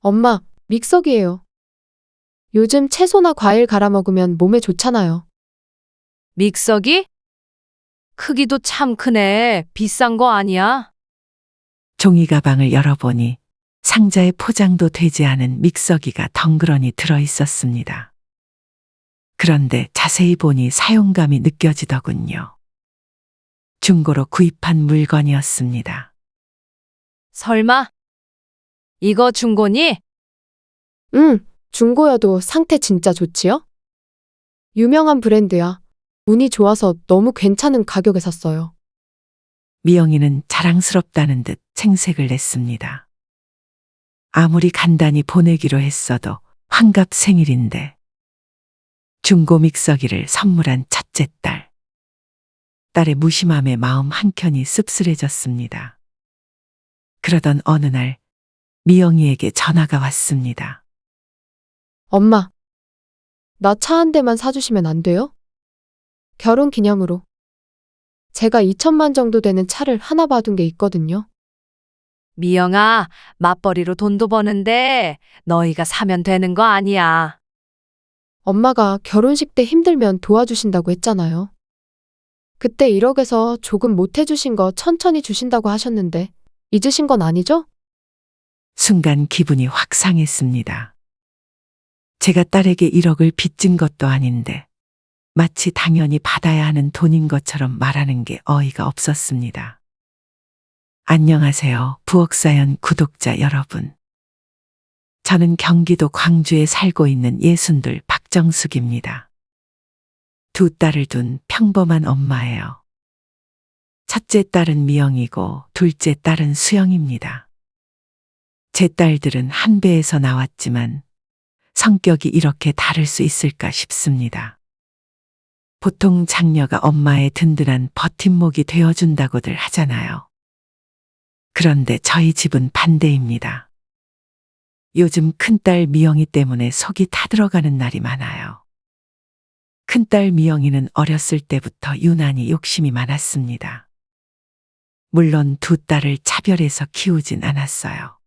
엄마, 믹서기예요. 요즘 채소나 과일 갈아 먹으면 몸에 좋잖아요. 믹서기? 크기도 참 크네. 비싼 거 아니야? 종이 가방을 열어보니 상자에 포장도 되지 않은 믹서기가 덩그러니 들어 있었습니다. 그런데 자세히 보니 사용감이 느껴지더군요. 중고로 구입한 물건이었습니다. 설마? 이거 중고니? 중고여도 상태 진짜 좋지요? 유명한 브랜드야. 운이 좋아서 너무 괜찮은 가격에 샀어요. 미영이는 자랑스럽다는 듯 생색을 냈습니다. 아무리 간단히 보내기로 했어도 환갑 생일인데 중고 믹서기를 선물한 첫째 딸. 딸의 무심함에 마음 한켠이 씁쓸해졌습니다. 그러던 어느 날 미영이에게 전화가 왔습니다. 엄마, 나 차 한 대만 사주시면 안 돼요? 결혼 기념으로. 제가 2천만 정도 되는 차를 하나 봐둔 게 있거든요. 미영아, 맞벌이로 돈도 버는데 너희가 사면 되는 거 아니야. 엄마가 결혼식 때 힘들면 도와주신다고 했잖아요. 그때 1억에서 조금 못 해주신 거 천천히 주신다고 하셨는데 잊으신 건 아니죠? 순간 기분이 확 상했습니다. 제가 딸에게 1억을 빚진 것도 아닌데 마치 당연히 받아야 하는 돈인 것처럼 말하는 게 어이가 없었습니다. 안녕하세요, 부엌사연 구독자 여러분. 저는 경기도 광주에 살고 있는 62 박정숙입니다. 두 딸을 둔 평범한 엄마예요. 첫째 딸은 미영이고 둘째 딸은 수영입니다. 제 딸들은 한 배에서 나왔지만 성격이 이렇게 다를 수 있을까 싶습니다. 보통 장녀가 엄마의 든든한 버팀목이 되어준다고들 하잖아요. 그런데 저희 집은 반대입니다. 요즘 큰딸 미영이 때문에 속이 타들어가는 날이 많아요. 큰딸 미영이는 어렸을 때부터 유난히 욕심이 많았습니다. 물론 두 딸을 차별해서 키우진 않았어요.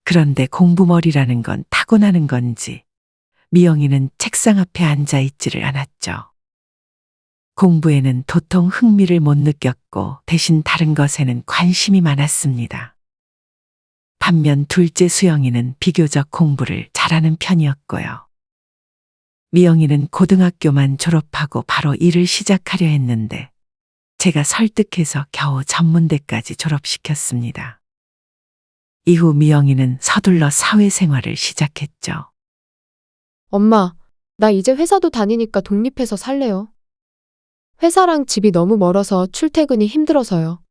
그런데 공부머리라는 건 타고나는 건지 미영이는 책상 앞에 앉아 있지를 않았죠. 공부에는 도통 흥미를 못 느꼈고 대신 다른 것에는 관심이 많았습니다. 반면 둘째 수영이는 비교적 공부를 잘하는 편이었고요. 미영이는 고등학교만 졸업하고 바로 일을 시작하려 했는데 제가 설득해서 겨우 전문대까지 졸업시켰습니다. 이후 미영이는 서둘러 사회생활을 시작했죠. 엄마, 나 이제 회사도 다니니까 독립해서 살래요. 회사랑 집이 너무 멀어서 출퇴근이 힘들어서요.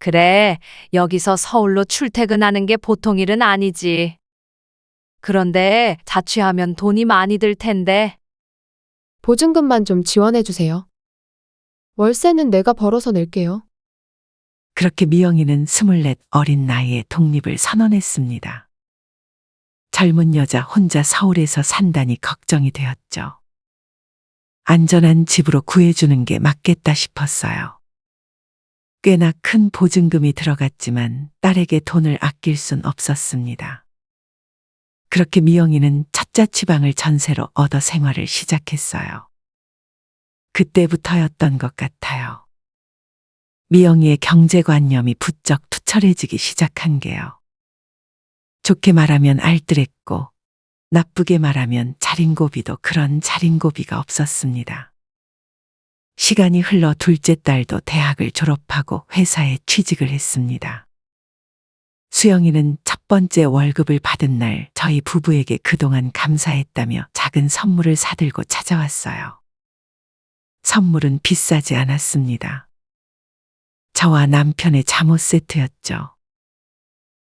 그래, 여기서 서울로 출퇴근하는 게 보통 일은 아니지. 그런데 자취하면 돈이 많이 들 텐데. 보증금만 좀 지원해 주세요. 월세는 내가 벌어서 낼게요. 그렇게 미영이는 24 어린 나이에 독립을 선언했습니다. 젊은 여자 혼자 서울에서 산다니 걱정이 되었죠. 안전한 집으로 구해주는 게 맞겠다 싶었어요. 꽤나 큰 보증금이 들어갔지만 딸에게 돈을 아낄 순 없었습니다. 그렇게 미영이는 첫 자취방을 전세로 얻어 생활을 시작했어요. 그때부터였던 것 같아요. 미영이의 경제관념이 부쩍 투철해지기 시작한 게요. 좋게 말하면 알뜰했고 나쁘게 말하면 자린고비도 그런 자린고비가 없었습니다. 시간이 흘러 둘째 딸도 대학을 졸업하고 회사에 취직을 했습니다. 수영이는 첫 번째 월급을 받은 날 저희 부부에게 그동안 감사했다며 작은 선물을 사들고 찾아왔어요. 선물은 비싸지 않았습니다. 저와 남편의 잠옷 세트였죠.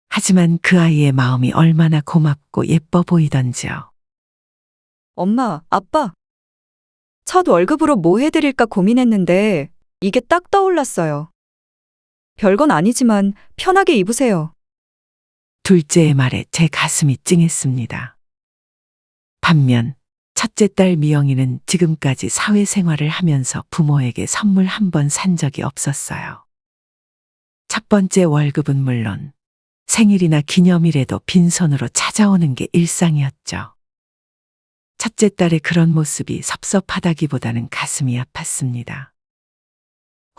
하지만 그 아이의 마음이 얼마나 고맙고 예뻐 보이던지요. 엄마, 아빠. 첫 월급으로 뭐 해드릴까 고민했는데 이게 딱 떠올랐어요. 별건 아니지만 편하게 입으세요. 둘째의 말에 제 가슴이 찡했습니다. 반면 첫째 딸 미영이는 지금까지 사회생활을 하면서 부모에게 선물 한 번 산 적이 없었어요. 첫 번째 월급은 물론 생일이나 기념일에도 빈손으로 찾아오는 게 일상이었죠. 첫째 딸의 그런 모습이 섭섭하다기보다는 가슴이 아팠습니다.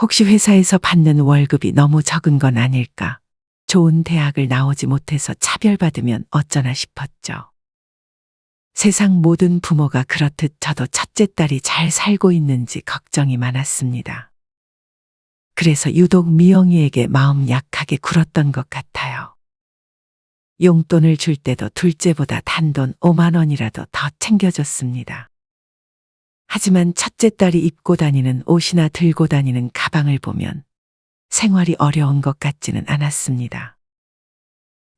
혹시 회사에서 받는 월급이 너무 적은 건 아닐까? 좋은 대학을 나오지 못해서 차별받으면 어쩌나 싶었죠. 세상 모든 부모가 그렇듯 저도 첫째 딸이 잘 살고 있는지 걱정이 많았습니다. 그래서 유독 미영이에게 마음 약하게 굴었던 것 같아요. 용돈을 줄 때도 둘째보다 단돈 5만 원이라도 더 챙겨줬습니다. 하지만 첫째 딸이 입고 다니는 옷이나 들고 다니는 가방을 보면 생활이 어려운 것 같지는 않았습니다.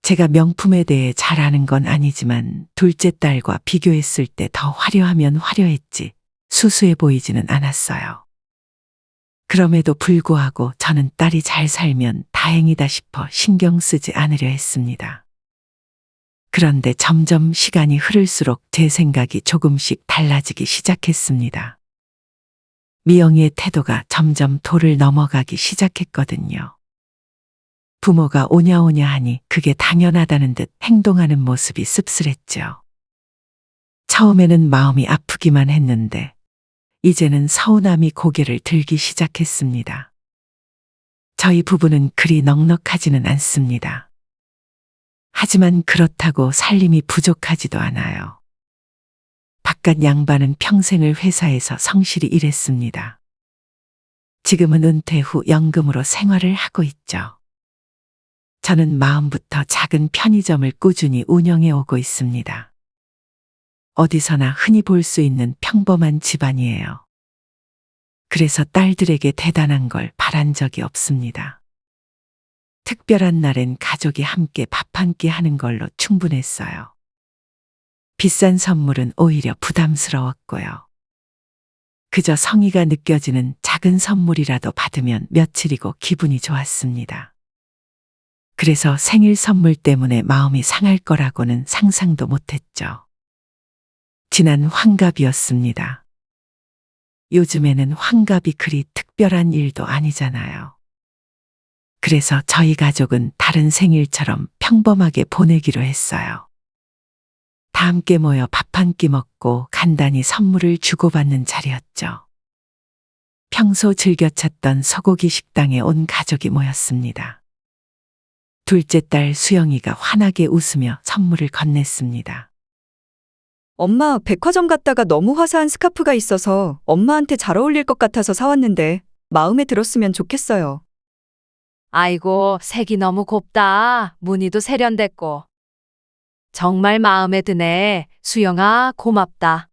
제가 명품에 대해 잘 아는 건 아니지만 둘째 딸과 비교했을 때 더 화려하면 화려했지 수수해 보이지는 않았어요. 그럼에도 불구하고 저는 딸이 잘 살면 다행이다 싶어 신경 쓰지 않으려 했습니다. 그런데 점점 시간이 흐를수록 제 생각이 조금씩 달라지기 시작했습니다. 미영이의 태도가 점점 도를 넘어가기 시작했거든요. 부모가 오냐오냐 하니 그게 당연하다는 듯 행동하는 모습이 씁쓸했죠. 처음에는 마음이 아프기만 했는데 이제는 서운함이 고개를 들기 시작했습니다. 저희 부부는 그리 넉넉하지는 않습니다. 하지만 그렇다고 살림이 부족하지도 않아요. 바깥 양반은 평생을 회사에서 성실히 일했습니다. 지금은 은퇴 후 연금으로 생활을 하고 있죠. 저는 마음부터 작은 편의점을 꾸준히 운영해 오고 있습니다. 어디서나 흔히 볼 수 있는 평범한 집안이에요. 그래서 딸들에게 대단한 걸 바란 적이 없습니다. 특별한 날엔 가족이 함께 밥 한 끼 하는 걸로 충분했어요. 비싼 선물은 오히려 부담스러웠고요. 그저 성의가 느껴지는 작은 선물이라도 받으면 며칠이고 기분이 좋았습니다. 그래서 생일 선물 때문에 마음이 상할 거라고는 상상도 못했죠. 지난 환갑이었습니다. 요즘에는 환갑이 그리 특별한 일도 아니잖아요. 그래서 저희 가족은 다른 생일처럼 평범하게 보내기로 했어요. 다 함께 모여 밥 한 끼 먹고 간단히 선물을 주고받는 자리였죠. 평소 즐겨 찾던 소고기 식당에 온 가족이 모였습니다. 둘째 딸 수영이가 환하게 웃으며 선물을 건넸습니다. 엄마, 백화점 갔다가 너무 화사한 스카프가 있어서 엄마한테 잘 어울릴 것 같아서 사왔는데 마음에 들었으면 좋겠어요. 아이고, 색이 너무 곱다. 무늬도 세련됐고. 정말 마음에 드네. 수영아, 고맙다.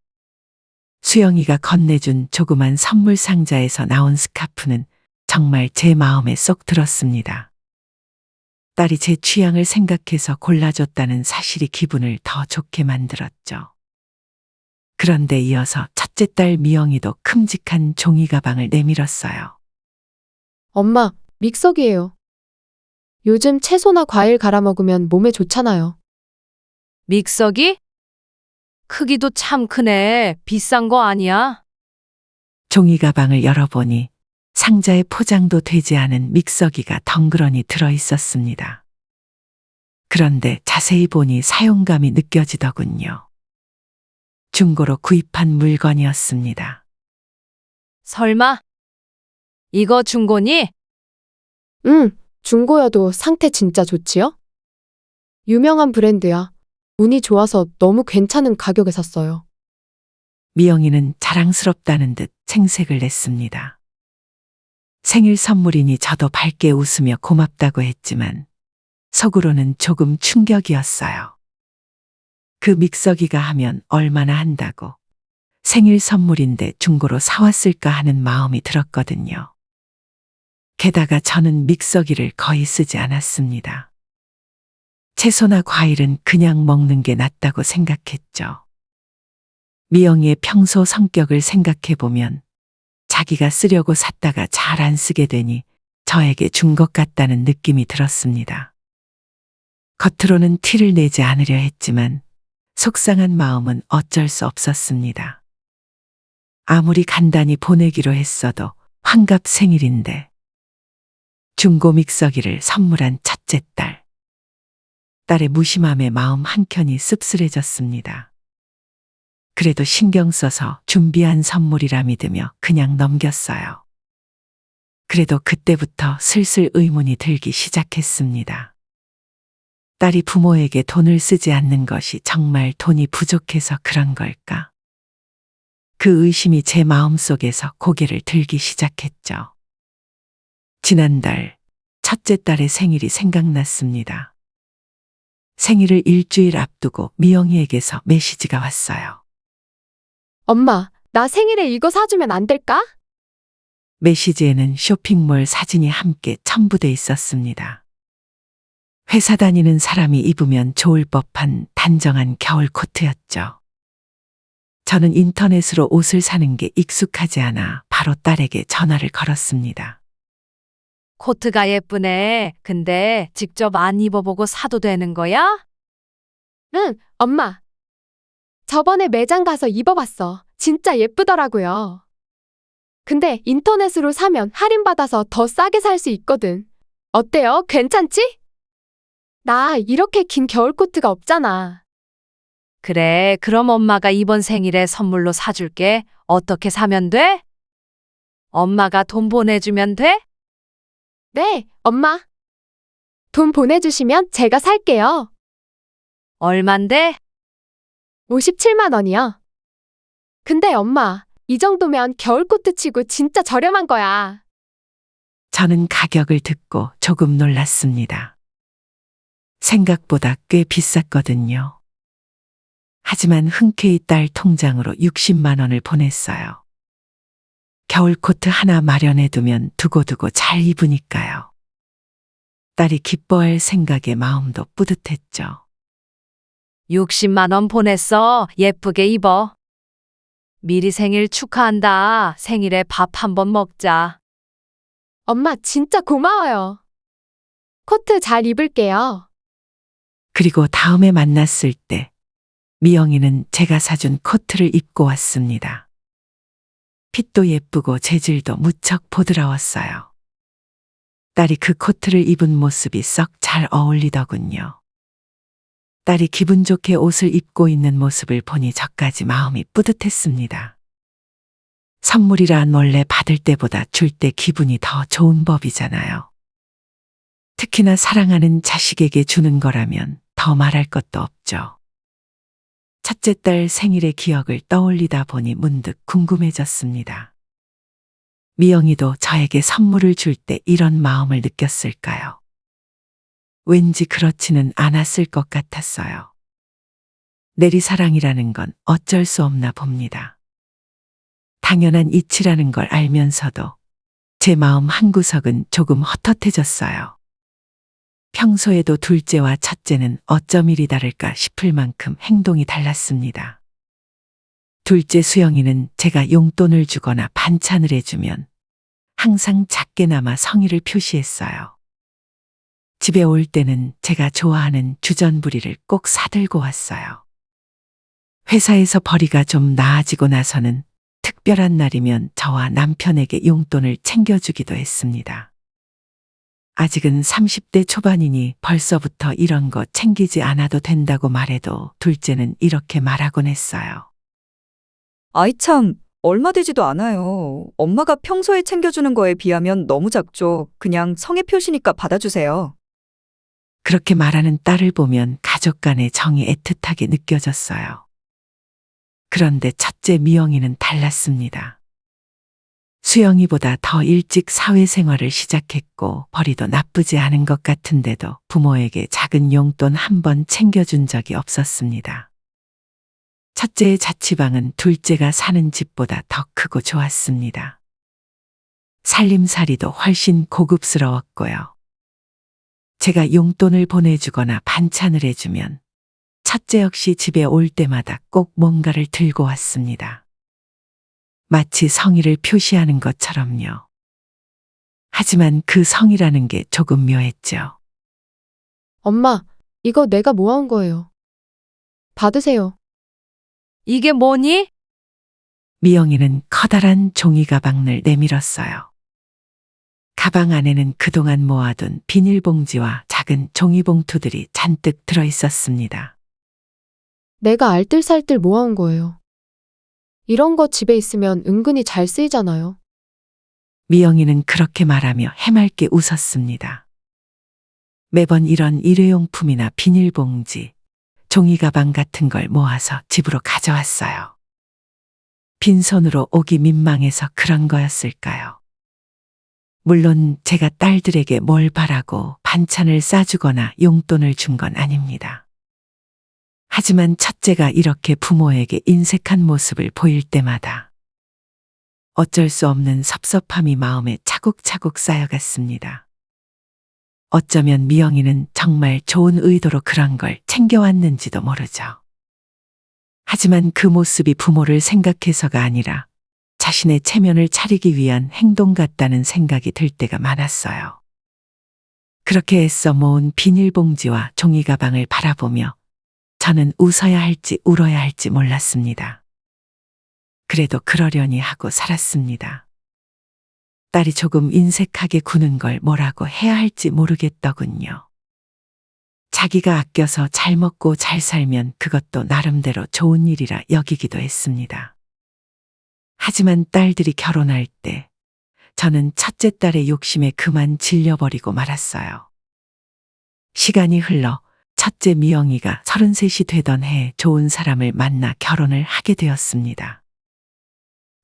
수영이가 건네준 조그만 선물 상자에서 나온 스카프는 정말 제 마음에 쏙 들었습니다. 딸이 제 취향을 생각해서 골라줬다는 사실이 기분을 더 좋게 만들었죠. 그런데 이어서 첫째 딸 미영이도 큼직한 종이 가방을 내밀었어요. 엄마, 믹서기예요. 요즘 채소나 과일 갈아 먹으면 몸에 좋잖아요. 믹서기? 크기도 참 크네. 비싼 거 아니야? 종이 가방을 열어보니 상자에 포장도 되지 않은 믹서기가 덩그러니 들어 있었습니다. 그런데 자세히 보니 사용감이 느껴지더군요. 중고로 구입한 물건이었습니다. 설마? 이거 중고니? 응, 중고여도 상태 진짜 좋지요? 유명한 브랜드야. 운이 좋아서 너무 괜찮은 가격에 샀어요. 미영이는 자랑스럽다는 듯 생색을 냈습니다. 생일 선물이니 저도 밝게 웃으며 고맙다고 했지만 속으로는 조금 충격이었어요. 그 믹서기가 하면 얼마나 한다고 생일 선물인데 중고로 사왔을까 하는 마음이 들었거든요. 게다가 저는 믹서기를 거의 쓰지 않았습니다. 채소나 과일은 그냥 먹는 게 낫다고 생각했죠. 미영이의 평소 성격을 생각해보면 자기가 쓰려고 샀다가 잘 안 쓰게 되니 저에게 준 것 같다는 느낌이 들었습니다. 겉으로는 티를 내지 않으려 했지만 속상한 마음은 어쩔 수 없었습니다. 아무리 간단히 보내기로 했어도 환갑 생일인데 중고 믹서기를 선물한 첫째 딸. 딸의 무심함에 마음 한켠이 씁쓸해졌습니다. 그래도 신경 써서 준비한 선물이라 믿으며 그냥 넘겼어요. 그래도 그때부터 슬슬 의문이 들기 시작했습니다. 딸이 부모에게 돈을 쓰지 않는 것이 정말 돈이 부족해서 그런 걸까? 그 의심이 제 마음속에서 고개를 들기 시작했죠. 지난달 첫째 딸의 생일이 생각났습니다. 생일을 일주일 앞두고 미영이에게서 메시지가 왔어요. 엄마, 나 생일에 이거 사주면 안 될까? 메시지에는 쇼핑몰 사진이 함께 첨부돼 있었습니다. 회사 다니는 사람이 입으면 좋을 법한 단정한 겨울 코트였죠. 저는 인터넷으로 옷을 사는 게 익숙하지 않아 바로 딸에게 전화를 걸었습니다. 코트가 예쁘네. 근데 직접 안 입어보고 사도 되는 거야? 응, 엄마. 저번에 매장 가서 입어봤어. 진짜 예쁘더라고요. 근데 인터넷으로 사면 할인받아서 더 싸게 살 수 있거든. 어때요? 괜찮지? 나 이렇게 긴 겨울 코트가 없잖아. 그래, 그럼 엄마가 이번 생일에 선물로 사줄게. 어떻게 사면 돼? 엄마가 돈 보내주면 돼? 네, 엄마. 돈 보내주시면 제가 살게요. 얼만데? 57만 원이요. 근데 엄마, 이 정도면 겨울 코트 치고 진짜 저렴한 거야. 저는 가격을 듣고 조금 놀랐습니다. 생각보다 꽤 비쌌거든요. 하지만 흔쾌히 딸 통장으로 60만 원을 보냈어요. 겨울 코트 하나 마련해두면 두고두고 잘 입으니까요. 딸이 기뻐할 생각에 마음도 뿌듯했죠. 60만 원 보냈어. 예쁘게 입어. 미리 생일 축하한다. 생일에 밥 한번 먹자. 엄마 진짜 고마워요. 코트 잘 입을게요. 그리고 다음에 만났을 때 미영이는 제가 사준 코트를 입고 왔습니다. 핏도 예쁘고 재질도 무척 보드라웠어요. 딸이 그 코트를 입은 모습이 썩 잘 어울리더군요. 딸이 기분 좋게 옷을 입고 있는 모습을 보니 저까지 마음이 뿌듯했습니다. 선물이란 원래 받을 때보다 줄 때 기분이 더 좋은 법이잖아요. 특히나 사랑하는 자식에게 주는 거라면 더 말할 것도 없죠. 첫째 딸 생일의 기억을 떠올리다 보니 문득 궁금해졌습니다. 미영이도 저에게 선물을 줄 때 이런 마음을 느꼈을까요? 왠지 그렇지는 않았을 것 같았어요. 내리사랑이라는 건 어쩔 수 없나 봅니다. 당연한 이치라는 걸 알면서도 제 마음 한구석은 조금 헛헛해졌어요. 평소에도 둘째와 첫째는 어쩜 이리 다를까 싶을 만큼 행동이 달랐습니다. 둘째 수영이는 제가 용돈을 주거나 반찬을 해주면 항상 작게나마 성의를 표시했어요. 집에 올 때는 제가 좋아하는 주전부리를 꼭 사들고 왔어요. 회사에서 벌이가 좀 나아지고 나서는 특별한 날이면 저와 남편에게 용돈을 챙겨주기도 했습니다. 아직은 30대 초반이니 벌써부터 이런 거 챙기지 않아도 된다고 말해도 둘째는 이렇게 말하곤 했어요. 아이 참, 얼마 되지도 않아요. 엄마가 평소에 챙겨주는 거에 비하면 너무 작죠. 그냥 성의 표시니까 받아주세요. 그렇게 말하는 딸을 보면 가족 간의 정이 애틋하게 느껴졌어요. 그런데 첫째 미영이는 달랐습니다. 수영이보다 더 일찍 사회생활을 시작했고 벌이도 나쁘지 않은 것 같은데도 부모에게 작은 용돈 한 번 챙겨준 적이 없었습니다. 첫째의 자취방은 둘째가 사는 집보다 더 크고 좋았습니다. 살림살이도 훨씬 고급스러웠고요. 제가 용돈을 보내주거나 반찬을 해주면 첫째 역시 집에 올 때마다 꼭 뭔가를 들고 왔습니다. 마치 성의를 표시하는 것처럼요. 하지만 그 성의라는 게 조금 묘했죠. 엄마, 이거 내가 모아온 거예요. 받으세요. 이게 뭐니? 미영이는 커다란 종이 가방을 내밀었어요. 가방 안에는 그동안 모아둔 비닐봉지와 작은 작은 종이봉투들이 잔뜩 들어 있었습니다. 내가 알뜰살뜰 모아온 거예요. 이런 거 집에 있으면 은근히 잘 쓰이잖아요. 미영이는 그렇게 말하며 해맑게 웃었습니다. 매번 이런 일회용품이나 비닐봉지, 종이가방 같은 걸 모아서 집으로 가져왔어요. 빈손으로 오기 민망해서 그런 거였을까요? 물론 제가 딸들에게 뭘 바라고 반찬을 싸주거나 용돈을 준 건 아닙니다. 하지만 첫째가 이렇게 부모에게 인색한 모습을 보일 때마다 어쩔 수 없는 섭섭함이 마음에 차곡차곡 쌓여갔습니다. 어쩌면 미영이는 정말 좋은 의도로 그런 걸 챙겨왔는지도 모르죠. 하지만 그 모습이 부모를 생각해서가 아니라 자신의 체면을 차리기 위한 행동 같다는 생각이 들 때가 많았어요. 그렇게 애써 모은 비닐봉지와 종이가방을 바라보며 저는 웃어야 할지 울어야 할지 몰랐습니다. 그래도 그러려니 하고 살았습니다. 딸이 조금 인색하게 구는 걸 뭐라고 해야 할지 모르겠더군요. 자기가 아껴서 잘 먹고 잘 살면 그것도 나름대로 좋은 일이라 여기기도 했습니다. 하지만 딸들이 결혼할 때 저는 첫째 딸의 욕심에 그만 질려버리고 말았어요. 시간이 흘러 첫째 미영이가 33이 되던 해 좋은 사람을 만나 결혼을 하게 되었습니다.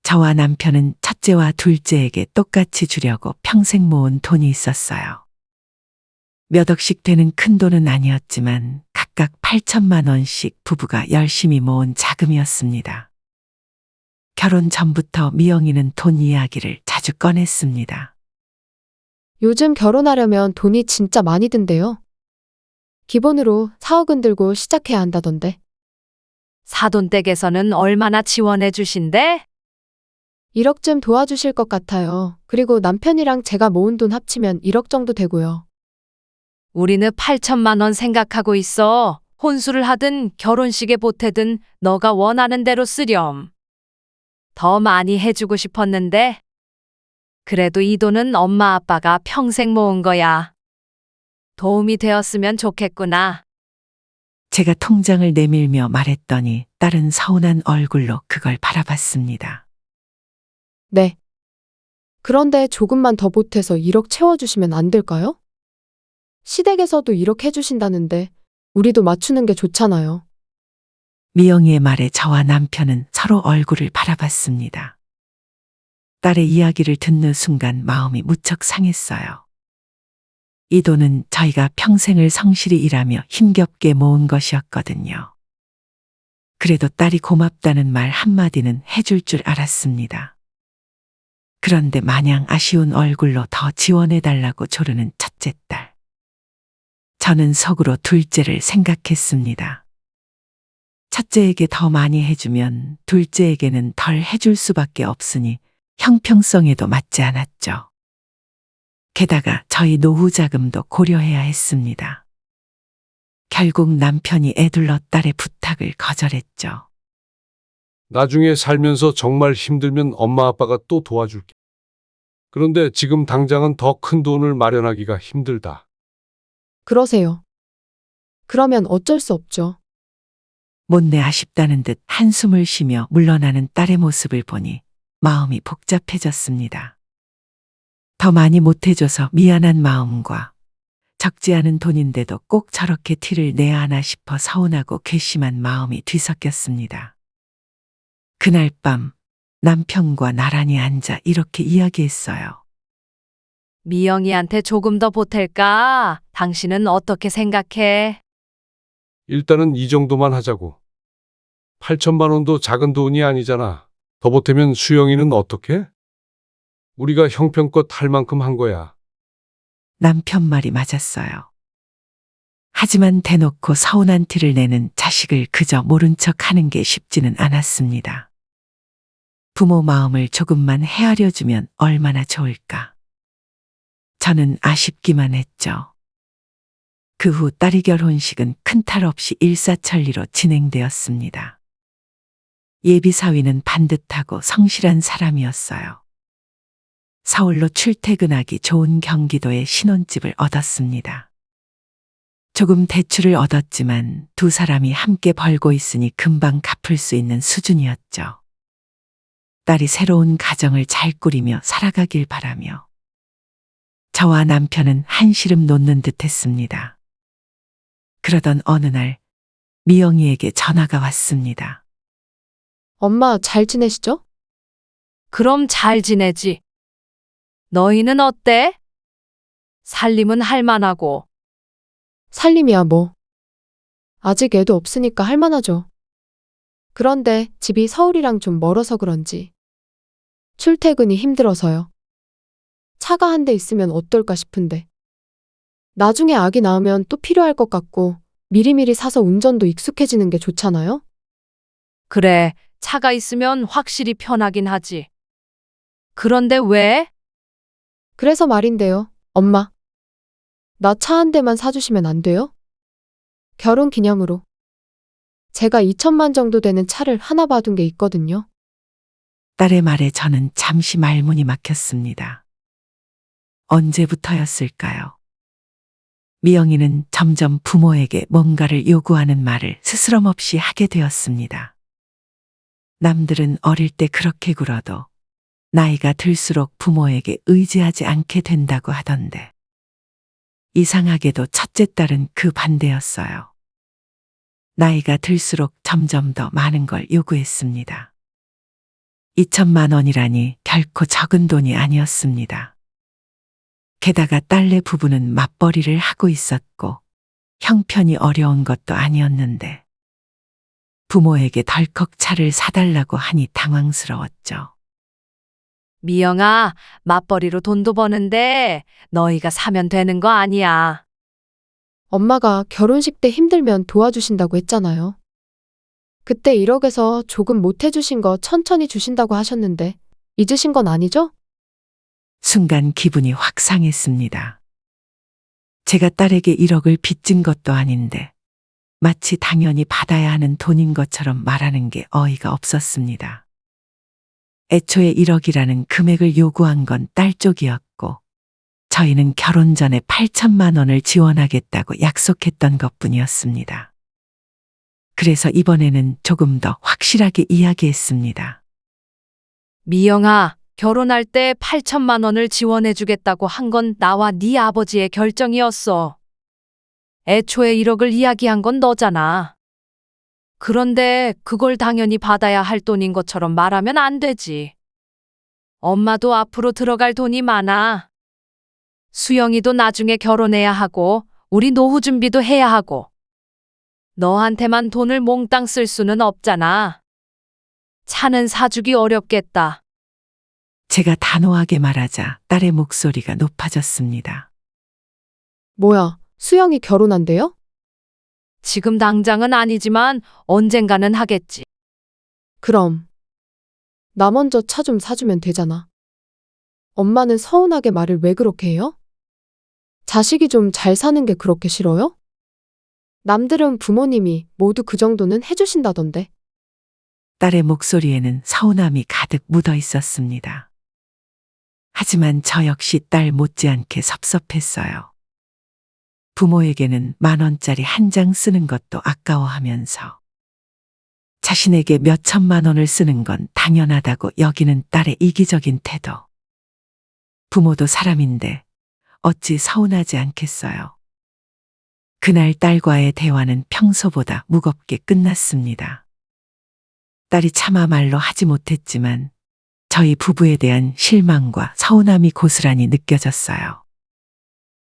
저와 남편은 첫째와 둘째에게 똑같이 주려고 평생 모은 돈이 있었어요. 몇 억씩 되는 큰 돈은 아니었지만 각각 8천만 원씩 부부가 열심히 모은 자금이었습니다. 결혼 전부터 미영이는 돈 이야기를 자주 꺼냈습니다. 요즘 결혼하려면 돈이 진짜 많이 든대요. 기본으로 4억은 들고 시작해야 한다던데. 사돈댁에서는 얼마나 지원해 주신대? 1억쯤 도와주실 것 같아요. 그리고 남편이랑 제가 모은 돈 합치면 1억 정도 되고요. 우리는 8천만 원 생각하고 있어. 혼수를 하든 결혼식에 보태든 너가 원하는 대로 쓰렴. 더 많이 해주고 싶었는데 그래도 이 돈은 엄마 아빠가 평생 모은 거야. 도움이 되었으면 좋겠구나. 제가 통장을 내밀며 말했더니 딸은 서운한 얼굴로 그걸 바라봤습니다. 네. 그런데 조금만 더 보태서 1억 채워주시면 안 될까요? 시댁에서도 1억 해주신다는데 우리도 맞추는 게 좋잖아요. 미영이의 말에 저와 남편은 서로 얼굴을 바라봤습니다. 딸의 이야기를 듣는 순간 마음이 무척 상했어요. 이 돈은 저희가 평생을 성실히 일하며 힘겹게 모은 것이었거든요. 그래도 딸이 고맙다는 말 한마디는 해줄 줄 알았습니다. 그런데 마냥 아쉬운 얼굴로 더 지원해달라고 조르는 첫째 딸. 저는 속으로 둘째를 생각했습니다. 첫째에게 더 많이 해주면 둘째에게는 덜 해줄 수밖에 없으니 형평성에도 맞지 않았죠. 게다가 저희 노후 자금도 고려해야 했습니다. 결국 남편이 애둘러 딸의 부탁을 거절했죠. 나중에 살면서 정말 힘들면 엄마 아빠가 또 도와줄게. 그런데 지금 당장은 더 큰 돈을 마련하기가 힘들다. 그러세요. 그러면 어쩔 수 없죠. 못내 아쉽다는 듯 한숨을 쉬며 물러나는 딸의 모습을 보니 마음이 복잡해졌습니다. 더 많이 못해줘서 미안한 마음과 적지 않은 돈인데도 꼭 저렇게 티를 내야 하나 싶어 서운하고 괘씸한 마음이 뒤섞였습니다. 그날 밤 남편과 나란히 앉아 이렇게 이야기했어요. 미영이한테 조금 더 보탤까? 당신은 어떻게 생각해? 일단은 이 정도만 하자고. 8천만 원도 작은 돈이 아니잖아. 더 보태면 수영이는 어떻게? 우리가 형편껏 할 만큼 한 거야. 남편 말이 맞았어요. 하지만 대놓고 서운한 티를 내는 자식을 그저 모른 척 하는 게 쉽지는 않았습니다. 부모 마음을 조금만 헤아려주면 얼마나 좋을까. 저는 아쉽기만 했죠. 그 후 딸이 결혼식은 큰 탈 없이 일사천리로 진행되었습니다. 예비사위는 반듯하고 성실한 사람이었어요. 서울로 출퇴근하기 좋은 경기도에 신혼집을 얻었습니다. 조금 대출을 얻었지만 두 사람이 함께 벌고 있으니 금방 갚을 수 있는 수준이었죠. 딸이 새로운 가정을 잘 꾸리며 살아가길 바라며 저와 남편은 한시름 놓는 듯 했습니다. 그러던 어느 날 미영이에게 전화가 왔습니다. 엄마 잘 지내시죠? 그럼 잘 지내지. 너희는 어때? 살림은 할만하고. 살림이야 뭐. 아직 애도 없으니까 할만하죠. 그런데 집이 서울이랑 좀 멀어서 그런지 출퇴근이 힘들어서요. 차가 한 대 있으면 어떨까 싶은데 나중에 아기 낳으면 또 필요할 것 같고 미리미리 사서 운전도 익숙해지는 게 좋잖아요? 그래, 차가 있으면 확실히 편하긴 하지. 그런데 왜? 그래서 말인데요. 엄마, 나 차 한 대만 사주시면 안 돼요? 결혼 기념으로. 제가 2천만 정도 되는 차를 하나 봐둔 게 있거든요. 딸의 말에 저는 잠시 말문이 막혔습니다. 언제부터였을까요? 미영이는 점점 부모에게 뭔가를 요구하는 말을 스스럼없이 하게 되었습니다. 남들은 어릴 때 그렇게 굴어도 나이가 들수록 부모에게 의지하지 않게 된다고 하던데 이상하게도 첫째 딸은 그 반대였어요. 나이가 들수록 점점 더 많은 걸 요구했습니다. 2천만 원이라니 결코 적은 돈이 아니었습니다. 게다가 딸네 부부는 맞벌이를 하고 있었고 형편이 어려운 것도 아니었는데 부모에게 덜컥 차를 사달라고 하니 당황스러웠죠. 미영아, 맞벌이로 돈도 버는데 너희가 사면 되는 거 아니야. 엄마가 결혼식 때 힘들면 도와주신다고 했잖아요. 그때 1억에서 조금 못 해주신 거 천천히 주신다고 하셨는데 잊으신 건 아니죠? 순간 기분이 확 상했습니다. 제가 딸에게 1억을 빚진 것도 아닌데 마치 당연히 받아야 하는 돈인 것처럼 말하는 게 어이가 없었습니다. 애초에 1억이라는 금액을 요구한 건 딸 쪽이었고 저희는 결혼 전에 8천만 원을 지원하겠다고 약속했던 것뿐이었습니다. 그래서 이번에는 조금 더 확실하게 이야기했습니다. 미영아, 결혼할 때 8천만 원을 지원해주겠다고 한 건 나와 네 아버지의 결정이었어. 애초에 1억을 이야기한 건 너잖아. 그런데 그걸 당연히 받아야 할 돈인 것처럼 말하면 안 되지. 엄마도 앞으로 들어갈 돈이 많아. 수영이도 나중에 결혼해야 하고 우리 노후 준비도 해야 하고 너한테만 돈을 몽땅 쓸 수는 없잖아. 차는 사주기 어렵겠다. 제가 단호하게 말하자 딸의 목소리가 높아졌습니다. 뭐야, 수영이 결혼한대요? 지금 당장은 아니지만 언젠가는 하겠지. 그럼 나 먼저 차 좀 사주면 되잖아. 엄마는 서운하게 말을 왜 그렇게 해요? 자식이 좀 잘 사는 게 그렇게 싫어요? 남들은 부모님이 모두 그 정도는 해주신다던데. 딸의 목소리에는 서운함이 가득 묻어 있었습니다. 하지만 저 역시 딸 못지않게 섭섭했어요. 부모에게는 10,000원짜리 한 장 쓰는 것도 아까워하면서 자신에게 몇 천만 원을 쓰는 건 당연하다고 여기는 딸의 이기적인 태도. 부모도 사람인데 어찌 서운하지 않겠어요. 그날 딸과의 대화는 평소보다 무겁게 끝났습니다. 딸이 차마 말로 하지 못했지만 저희 부부에 대한 실망과 서운함이 고스란히 느껴졌어요.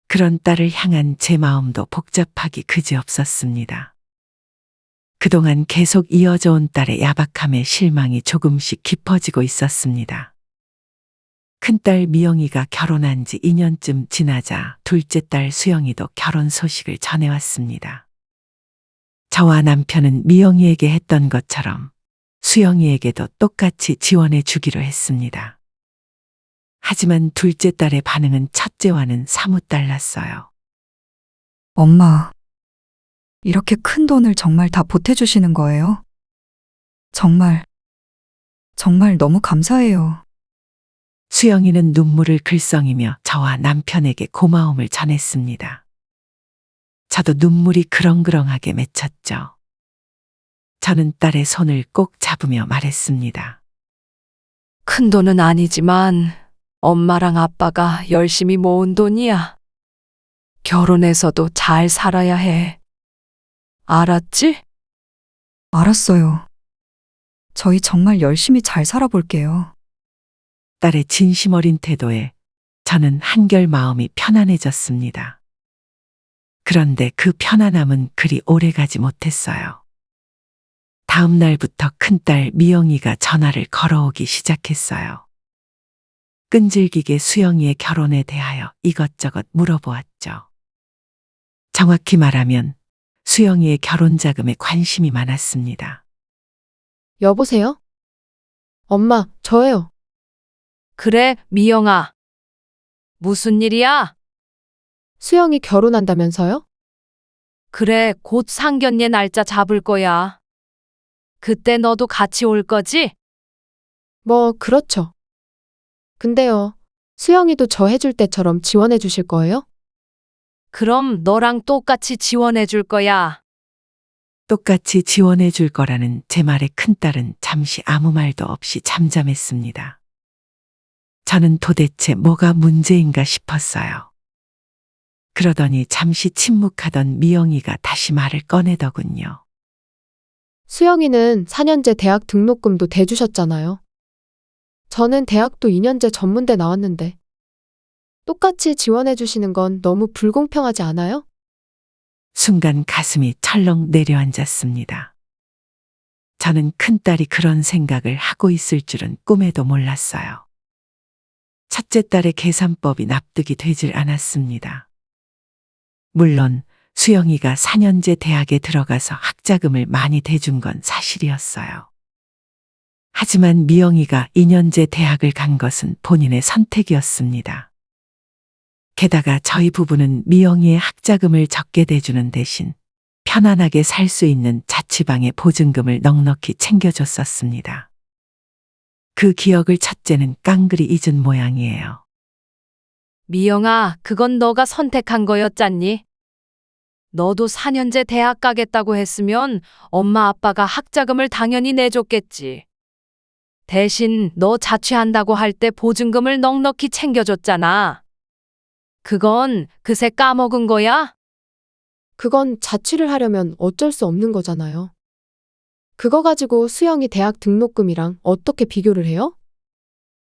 그런 딸을 향한 제 마음도 복잡하기 그지없었습니다. 그동안 계속 이어져 온 딸의 야박함에 실망이 조금씩 깊어지고 있었습니다. 큰딸 미영이가 결혼한 지 2년쯤 지나자 둘째 딸 수영이도 결혼 소식을 전해왔습니다. 저와 남편은 미영이에게 했던 것처럼 수영이에게도 똑같이 지원해 주기로 했습니다. 하지만 둘째 딸의 반응은 첫째와는 사뭇 달랐어요. 엄마, 이렇게 큰 돈을 정말 다 보태주시는 거예요? 정말 너무 감사해요. 수영이는 눈물을 글썽이며 저와 남편에게 고마움을 전했습니다. 저도 눈물이 그렁그렁하게 맺혔죠. 저는 딸의 손을 꼭 잡으며 말했습니다. 큰 돈은 아니지만 엄마랑 아빠가 열심히 모은 돈이야. 결혼해서도 잘 살아야 해. 알았지? 알았어요. 저희 정말 열심히 잘 살아볼게요. 딸의 진심 어린 태도에 저는 한결 마음이 편안해졌습니다. 그런데 그 편안함은 그리 오래 가지 못했어요. 다음 날부터 큰딸 미영이가 전화를 걸어오기 시작했어요. 끈질기게 수영이의 결혼에 대하여 이것저것 물어보았죠. 정확히 말하면 수영이의 결혼 자금에 관심이 많았습니다. 여보세요? 엄마, 저예요. 그래, 미영아. 무슨 일이야? 수영이 결혼한다면서요? 그래, 곧 상견례 날짜 잡을 거야. 그때 너도 같이 올 거지? 뭐, 그렇죠. 근데요, 수영이도 저 해줄 때처럼 지원해 주실 거예요? 그럼 너랑 똑같이 지원해 줄 거야. 똑같이 지원해 줄 거라는 제 말에 큰딸은 잠시 아무 말도 없이 잠잠했습니다. 저는 도대체 뭐가 문제인가 싶었어요. 그러더니 잠시 침묵하던 미영이가 다시 말을 꺼내더군요. 수영이는 4년제 대학 등록금도 대주셨잖아요. 저는 대학도 2년제 전문대 나왔는데 똑같이 지원해 주시는 건 너무 불공평하지 않아요? 순간 가슴이 철렁 내려앉았습니다. 저는 큰딸이 그런 생각을 하고 있을 줄은 꿈에도 몰랐어요. 첫째 딸의 계산법이 납득이 되질 않았습니다. 물론 수영이가 4년제 대학에 들어가서 학자금을 많이 대준 건 사실이었어요. 하지만 미영이가 2년제 대학을 간 것은 본인의 선택이었습니다. 게다가 저희 부부는 미영이의 학자금을 적게 대주는 대신 편안하게 살 수 있는 자취방의 보증금을 넉넉히 챙겨줬었습니다. 그 기억을 첫째는 깡그리 잊은 모양이에요. 미영아, 그건 너가 선택한 거였잖니? 너도 4년제 대학 가겠다고 했으면 엄마 아빠가 학자금을 당연히 내줬겠지. 대신 너 자취한다고 할 때 보증금을 넉넉히 챙겨줬잖아. 그건 그새 까먹은 거야? 그건 자취를 하려면 어쩔 수 없는 거잖아요. 그거 가지고 수영이 대학 등록금이랑 어떻게 비교를 해요?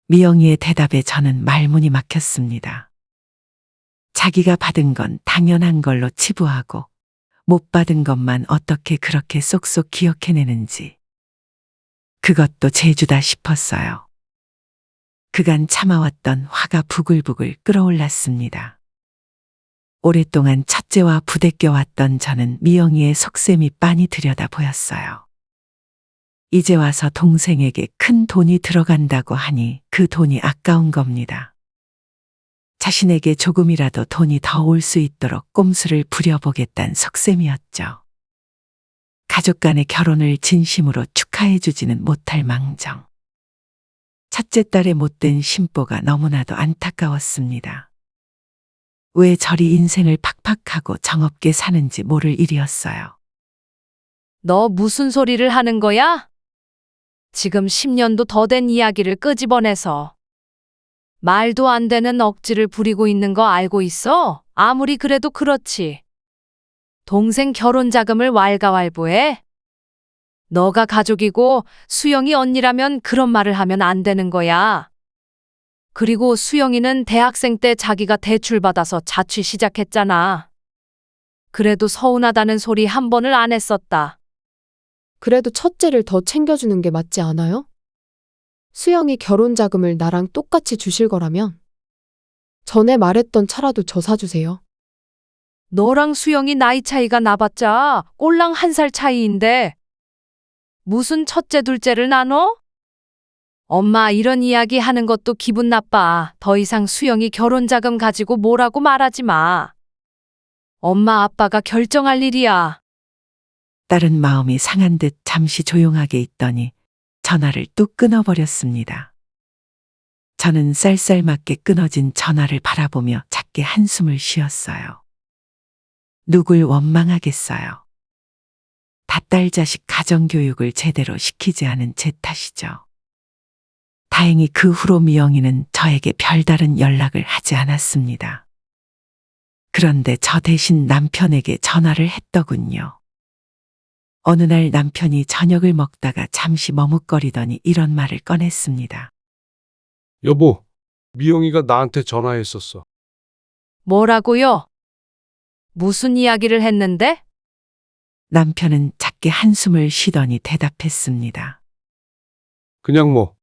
미영이의 대답에 저는 말문이 막혔습니다. 자기가 받은 건 당연한 걸로 치부하고 못 받은 것만 어떻게 그렇게 쏙쏙 기억해내는지. 그것도 재주다 싶었어요. 그간 참아왔던 화가 부글부글 끓어올랐습니다. 오랫동안 첫째와 부대껴왔던 저는 미영이의 속셈이 빤히 들여다 보였어요. 이제 와서 동생에게 큰 돈이 들어간다고 하니 그 돈이 아까운 겁니다. 자신에게 조금이라도 돈이 더 올 수 있도록 꼼수를 부려보겠다는 속셈이었죠. 가족 간의 결혼을 진심으로 축하해주지는 못할 망정. 첫째 딸의 못된 심보가 너무나도 안타까웠습니다. 왜 저리 인생을 팍팍하고 정없게 사는지 모를 일이었어요. 너 무슨 소리를 하는 거야? 지금 10년도 더 된 이야기를 끄집어내서 말도 안 되는 억지를 부리고 있는 거 알고 있어? 아무리 그래도 그렇지. 동생 결혼 자금을 왈가왈부해? 너가 가족이고 수영이 언니라면 그런 말을 하면 안 되는 거야. 그리고 수영이는 대학생 때 자기가 대출받아서 자취 시작했잖아. 그래도 서운하다는 소리 한 번을 안 했었다. 그래도 첫째를 더 챙겨주는 게 맞지 않아요? 수영이 결혼 자금을 나랑 똑같이 주실 거라면 전에 말했던 차라도 저 사주세요. 너랑 수영이 나이 차이가 나봤자 꼴랑 1살 차이인데 무슨 첫째 둘째를 나눠? 엄마 이런 이야기 하는 것도 기분 나빠. 더 이상 수영이 결혼 자금 가지고 뭐라고 말하지 마. 엄마 아빠가 결정할 일이야. 딸은 마음이 상한 듯 잠시 조용하게 있더니 전화를 뚝 끊어버렸습니다. 저는 쌀쌀맞게 끊어진 전화를 바라보며 작게 한숨을 쉬었어요. 누굴 원망하겠어요. 닷딸 자식 가정교육을 제대로 시키지 않은 제 탓이죠. 다행히 그 후로 미영이는 저에게 별다른 연락을 하지 않았습니다. 그런데 저 대신 남편에게 전화를 했더군요. 어느 날 남편이 저녁을 먹다가 잠시 머뭇거리더니 이런 말을 꺼냈습니다. 여보, 미영이가 나한테 전화했었어. 뭐라고요? 무슨 이야기를 했는데? 남편은 작게 한숨을 쉬더니 대답했습니다. 그냥 뭐,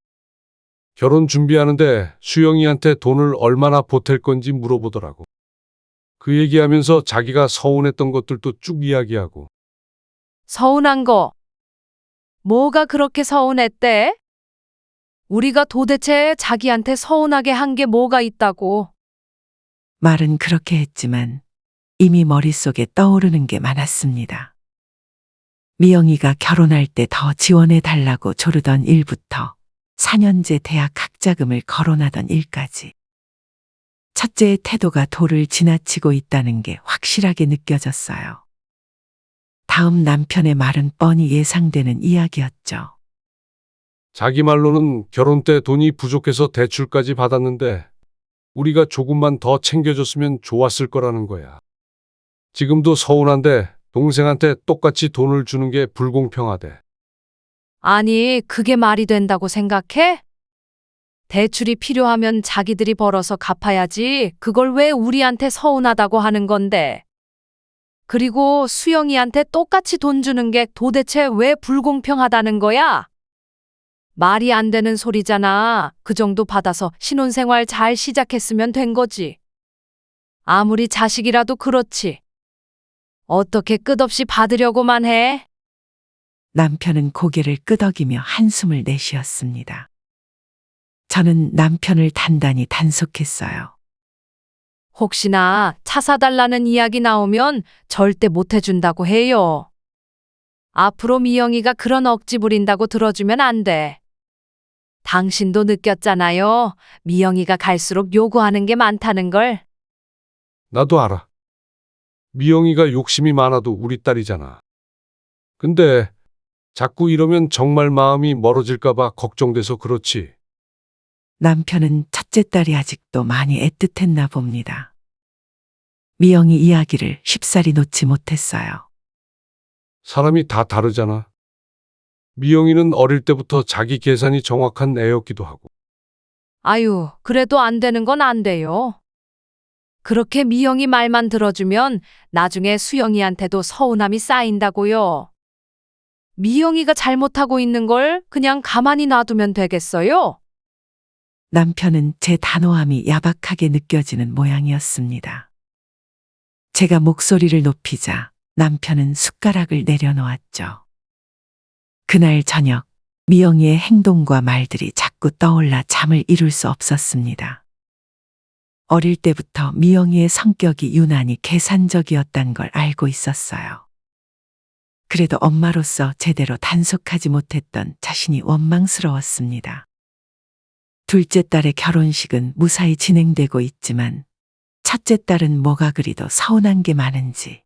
결혼 준비하는데 수영이한테 돈을 얼마나 보탤 건지 물어보더라고. 그 얘기하면서 자기가 서운했던 것들도 쭉 이야기하고. 서운한 거. 뭐가 그렇게 서운했대? 우리가 도대체 자기한테 서운하게 한 게 뭐가 있다고. 말은 그렇게 했지만 이미 머릿속에 떠오르는 게 많았습니다. 미영이가 결혼할 때 더 지원해 달라고 조르던 일부터 4년제 대학 학자금을 거론하던 일까지. 첫째의 태도가 도를 지나치고 있다는 게 확실하게 느껴졌어요. 다음 남편의 말은 뻔히 예상되는 이야기였죠. 자기 말로는 결혼 때 돈이 부족해서 대출까지 받았는데 우리가 조금만 더 챙겨줬으면 좋았을 거라는 거야. 지금도 서운한데 동생한테 똑같이 돈을 주는 게 불공평하대. 아니, 그게 말이 된다고 생각해? 대출이 필요하면 자기들이 벌어서 갚아야지. 그걸 왜 우리한테 서운하다고 하는 건데. 그리고 수영이한테 똑같이 돈 주는 게 도대체 왜 불공평하다는 거야? 말이 안 되는 소리잖아. 그 정도 받아서 신혼생활 잘 시작했으면 된 거지. 아무리 자식이라도 그렇지. 어떻게 끝없이 받으려고만 해? 남편은 고개를 끄덕이며 한숨을 내쉬었습니다. 저는 남편을 단단히 단속했어요. 혹시나 차 사달라는 이야기 나오면 절대 못 해준다고 해요. 앞으로 미영이가 그런 억지 부린다고 들어주면 안 돼. 당신도 느꼈잖아요. 미영이가 갈수록 요구하는 게 많다는 걸. 나도 알아. 미영이가 욕심이 많아도 우리 딸이잖아. 근데 자꾸 이러면 정말 마음이 멀어질까봐 걱정돼서 그렇지. 남편은 첫째 딸이 아직도 많이 애틋했나 봅니다. 미영이 이야기를 쉽사리 놓지 못했어요. 사람이 다 다르잖아. 미영이는 어릴 때부터 자기 계산이 정확한 애였기도 하고. 아유, 그래도 안 되는 건 안 돼요. 그렇게 미영이 말만 들어주면 나중에 수영이한테도 서운함이 쌓인다고요. 미영이가 잘못하고 있는 걸 그냥 가만히 놔두면 되겠어요? 남편은 제 단호함이 야박하게 느껴지는 모양이었습니다. 제가 목소리를 높이자 남편은 숟가락을 내려놓았죠. 그날 저녁 미영이의 행동과 말들이 자꾸 떠올라 잠을 이룰 수 없었습니다. 어릴 때부터 미영이의 성격이 유난히 계산적이었단 걸 알고 있었어요. 그래도 엄마로서 제대로 단속하지 못했던 자신이 원망스러웠습니다. 둘째 딸의 결혼식은 무사히 진행되고 있지만 첫째 딸은 뭐가 그리도 서운한 게 많은지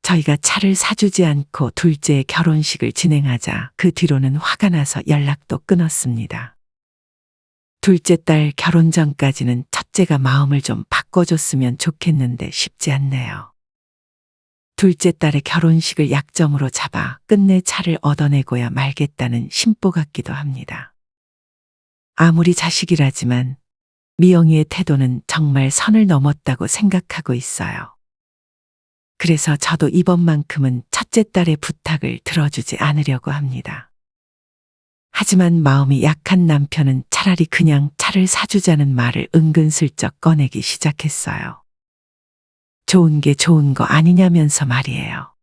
저희가 차를 사주지 않고 둘째의 결혼식을 진행하자 그 뒤로는 화가 나서 연락도 끊었습니다. 둘째 딸 결혼 전까지는 첫째가 마음을 좀 바꿔줬으면 좋겠는데 쉽지 않네요. 둘째 딸의 결혼식을 약점으로 잡아 끝내 차를 얻어내고야 말겠다는 심보 같기도 합니다. 아무리 자식이라지만 미영이의 태도는 정말 선을 넘었다고 생각하고 있어요. 그래서 저도 이번만큼은 첫째 딸의 부탁을 들어주지 않으려고 합니다. 하지만 마음이 약한 남편은 차라리 그냥 차를 사주자는 말을 은근슬쩍 꺼내기 시작했어요. 좋은 게 좋은 거 아니냐면서 말이에요.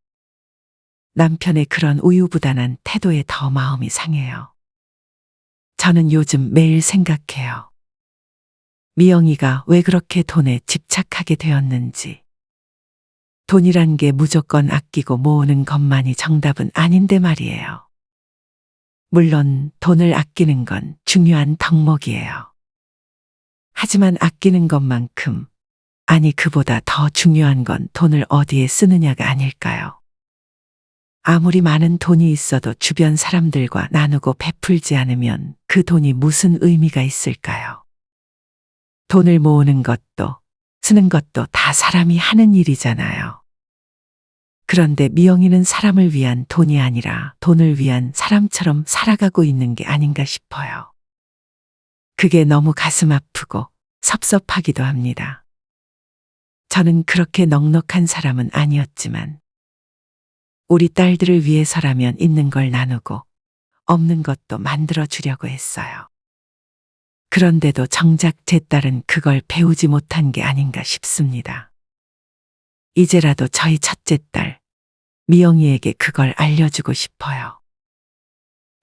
남편의 그런 우유부단한 태도에 더 마음이 상해요. 저는 요즘 매일 생각해요. 미영이가 왜 그렇게 돈에 집착하게 되었는지. 돈이란 게 무조건 아끼고 모으는 것만이 정답은 아닌데 말이에요. 물론 돈을 아끼는 건 중요한 덕목이에요. 하지만 아끼는 것만큼 아니, 그보다 더 중요한 건 돈을 어디에 쓰느냐가 아닐까요? 아무리 많은 돈이 있어도 주변 사람들과 나누고 베풀지 않으면 그 돈이 무슨 의미가 있을까요? 돈을 모으는 것도 쓰는 것도 다 사람이 하는 일이잖아요. 그런데 미영이는 사람을 위한 돈이 아니라 돈을 위한 사람처럼 살아가고 있는 게 아닌가 싶어요. 그게 너무 가슴 아프고 섭섭하기도 합니다. 저는 그렇게 넉넉한 사람은 아니었지만 우리 딸들을 위해서라면 있는 걸 나누고 없는 것도 만들어 주려고 했어요. 그런데도 정작 제 딸은 그걸 배우지 못한 게 아닌가 싶습니다. 이제라도 저희 첫째 딸, 미영이에게 그걸 알려주고 싶어요.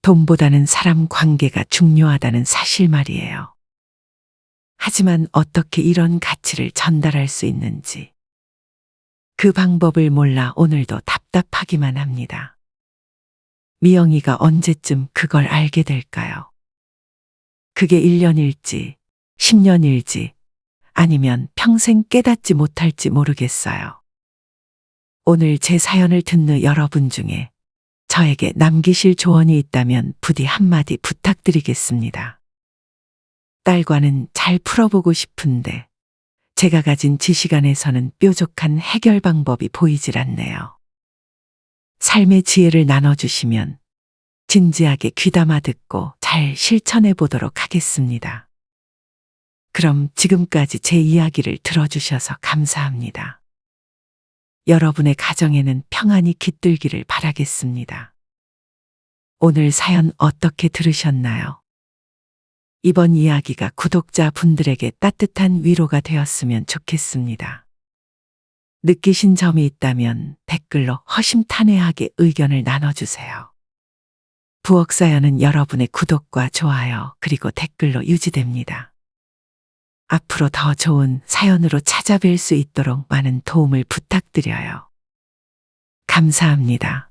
돈보다는 사람 관계가 중요하다는 사실 말이에요. 하지만 어떻게 이런 가치를 전달할 수 있는지 그 방법을 몰라 오늘도 답답하기만 합니다. 미영이가 언제쯤 그걸 알게 될까요? 그게 1년일지, 10년일지, 아니면 평생 깨닫지 못할지 모르겠어요. 오늘 제 사연을 듣는 여러분 중에 저에게 남기실 조언이 있다면 부디 한마디 부탁드리겠습니다. 딸과는 잘 풀어보고 싶은데 제가 가진 지식 안에서는 뾰족한 해결 방법이 보이질 않네요. 삶의 지혜를 나눠주시면 진지하게 귀담아 듣고 잘 실천해 보도록 하겠습니다. 그럼 지금까지 제 이야기를 들어주셔서 감사합니다. 여러분의 가정에는 평안이 깃들기를 바라겠습니다. 오늘 사연 어떻게 들으셨나요? 이번 이야기가 구독자 분들에게 따뜻한 위로가 되었으면 좋겠습니다. 느끼신 점이 있다면 댓글로 허심탄회하게 의견을 나눠주세요. 부엌사연은 여러분의 구독과 좋아요 그리고 댓글로 유지됩니다. 앞으로 더 좋은 사연으로 찾아뵐 수 있도록 많은 도움을 부탁드려요. 감사합니다.